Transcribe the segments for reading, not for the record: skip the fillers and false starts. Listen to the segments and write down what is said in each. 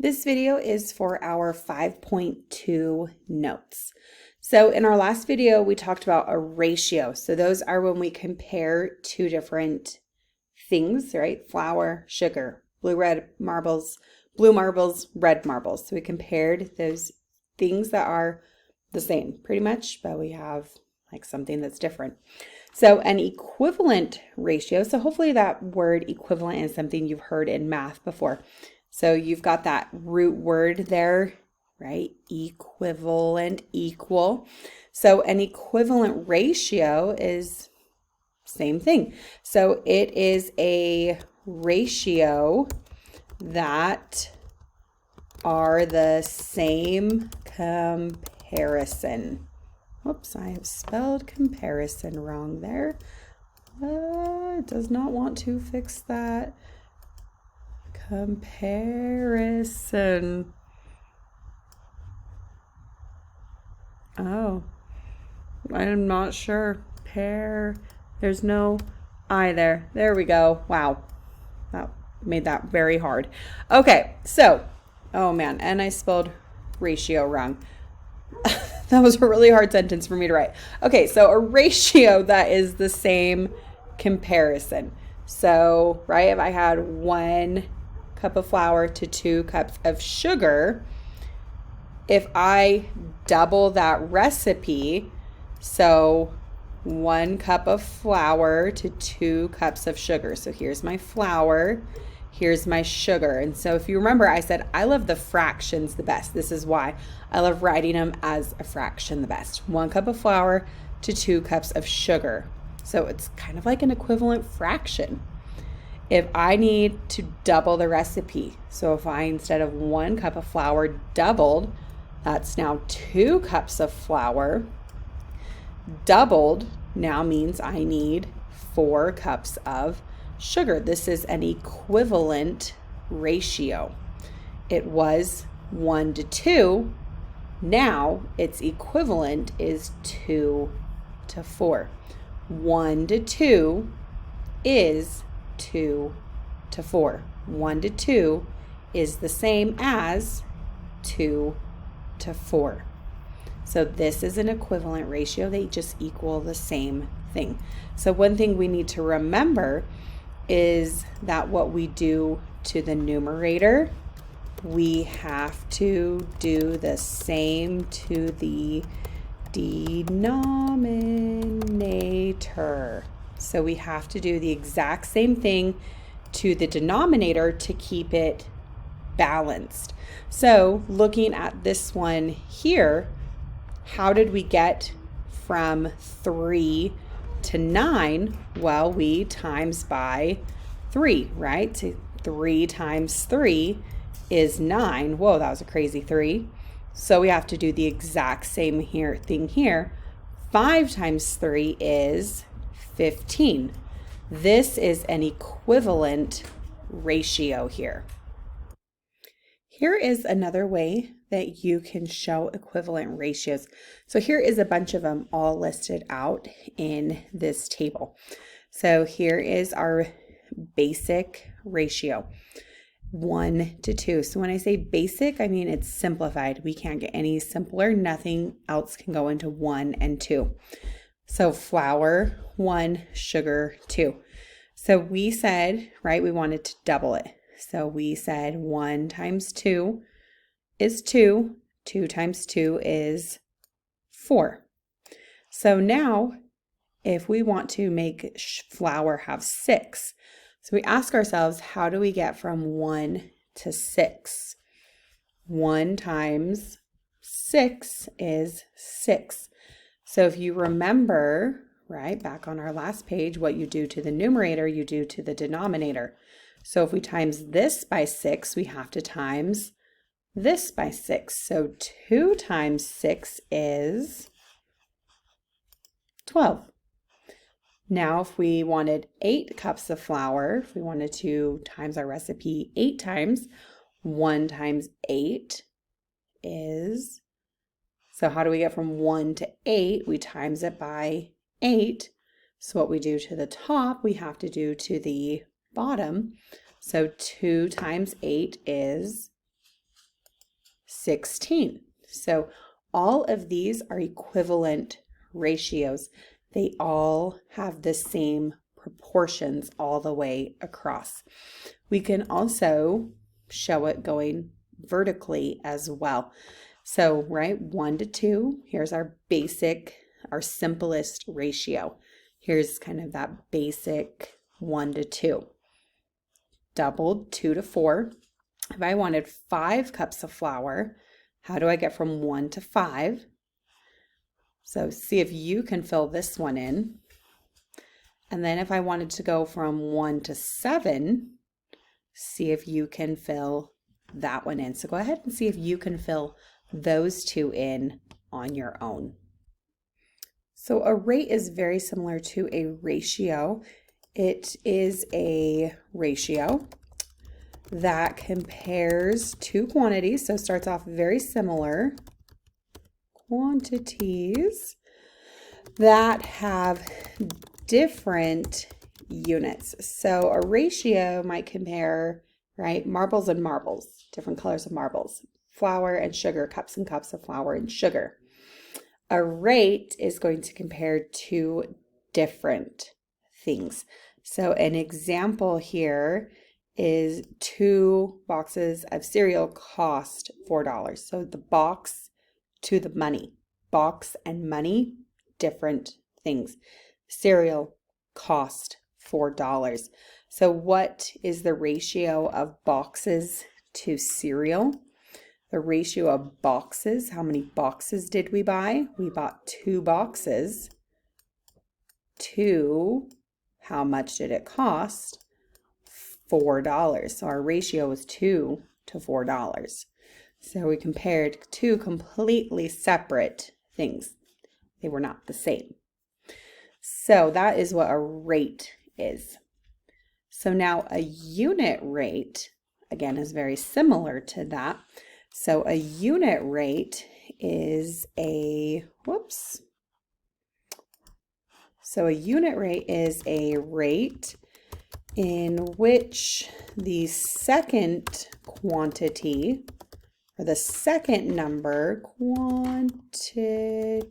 This video is for our 5.2 notes. So in our last video, we talked about a ratio. So those are when we compare two different things, right? Flour, sugar, blue marbles, red marbles. So we compared those things that are the same pretty much, but we have like something that's different. So an equivalent ratio, so hopefully that word equivalent is something you've heard in math before. So you've got that root word there, right? Equivalent, equal. So an equivalent ratio is same thing. So it is a ratio that are the same comparison. Oops, I have spelled comparison wrong there. It does not want to fix that. Comparison. Oh, I'm not sure. There's no I there. There we go. Wow. That made that very hard. Okay, so, oh man, and I spelled ratio wrong. That was a really hard sentence for me to write. Okay, so a ratio that is the same comparison. So, right, if I had 1 cup of flour to 2 cups of sugar, if I double that recipe, so 1 cup of flour to 2 cups of sugar. So here's my flour, here's my sugar. And so if you remember, I said I love the fractions the best. This is why I love writing them as a fraction the best. 1 cup of flour to 2 cups of sugar. So it's kind of like an equivalent fraction. If I need to double the recipe, so if I, instead of 1 cup of flour doubled, that's now 2 cups of flour. Doubled now means I need 4 cups of sugar. This is an equivalent ratio. It was 1 to 2. Now its equivalent is 2 to 4. 1 to 2 is 2 to 4. 1 to 2 is the same as 2 to 4. So this is an equivalent ratio. They just equal the same thing. So one thing we need to remember is that what we do to the numerator, we have to do the same to the denominator. So we have to do the exact same thing to the denominator to keep it balanced. So looking at this one here, how did we get from 3 to 9? Well, we times by 3, right? So 3 times 3 is 9. Whoa, that was a crazy 3. So we have to do the exact same thing here. 5 times 3 is 15. This is an equivalent ratio here. Here is another way that you can show equivalent ratios. So here is a bunch of them all listed out in this table. So here is our basic ratio, 1 to 2. So when I say basic, I mean it's simplified. We can't get any simpler. Nothing else can go into 1 and 2. So flour, 1, sugar, 2. So we said, right, we wanted to double it. So we said 1 times 2 is 2. 2 times 2 is 4. So now, if we want to make flour have 6, so we ask ourselves, how do we get from 1 to 6? 1 times 6 is 6. So if you remember, right, back on our last page, what you do to the numerator, you do to the denominator. So if we times this by 6, we have to times this by 6. So 2 times 6 is 12. Now, if we wanted 8 cups of flour, if we wanted to times our recipe 8 times, 1 times 8 is, so how do we get from 1 to 8? We times it by 8. So what we do to the top, we have to do to the bottom. So 2 times 8 is 16. So all of these are equivalent ratios. They all have the same proportions all the way across. We can also show it going vertically as well. So, right, 1 to 2, here's our basic, our simplest ratio. Here's kind of that basic 1 to 2. Doubled, 2 to 4. If I wanted 5 cups of flour, how do I get from 1 to 5? So see if you can fill this one in. And then if I wanted to go from 1 to 7, see if you can fill that one in. So go ahead and see if you can fill those two in on your own. So a rate is very similar to a ratio. It is a ratio that compares two quantities. So it starts off very similar quantities that have different units. So a ratio might compare, right, marbles and marbles, different colors of marbles, flour and sugar, cups and cups of flour and sugar. A rate is going to compare two different things. So an example here is 2 boxes of cereal cost $4. So the box to the money. Box and money, different things. Cereal cost $4. So what is the ratio of boxes to cereal? The ratio of boxes, how many boxes did we buy? We bought 2 boxes. To how much did it cost? $4. So our ratio was 2 to $4. So we compared two completely separate things. They were not the same. So that is what a rate is. So now a unit rate, again, is very similar to that. So a unit rate is a, So a unit rate is a rate in which the second quantity, or the second number, quantity,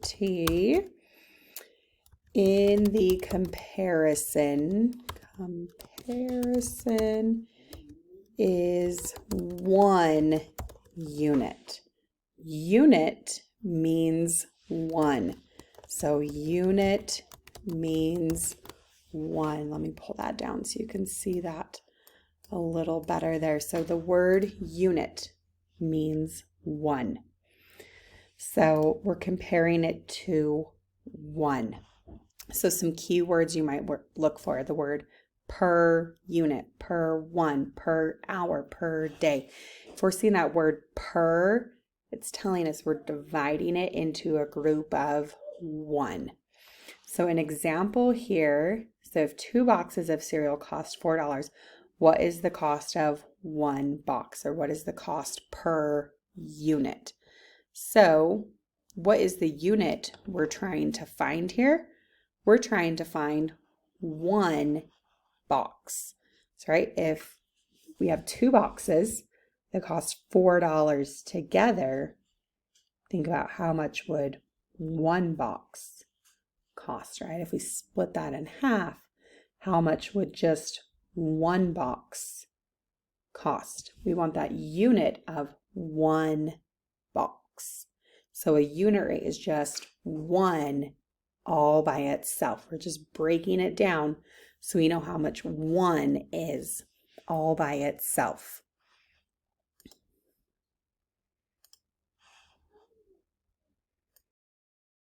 in the comparison is 1 unit. Unit means 1. So unit means 1. Let me pull that down so you can see that a little better there. So the word unit means 1. So we're comparing it to 1. So some keywords you might look for: the word per unit, per 1, per hour, per day. If we're seeing that word per, it's telling us we're dividing it into a group of 1. So an example here, so if 2 boxes of cereal cost $4, what is the cost of 1 box, or what is the cost per unit? So what is the unit we're trying to find here? We're trying to find 1 box. So right, if we have 2 boxes that cost $4 together, think about how much would 1 box cost, right? If we split that in half, how much would just 1 box cost? We want that unit of 1 box. So a unit rate is just 1 all by itself. We're just breaking it down so we know how much 1 is all by itself.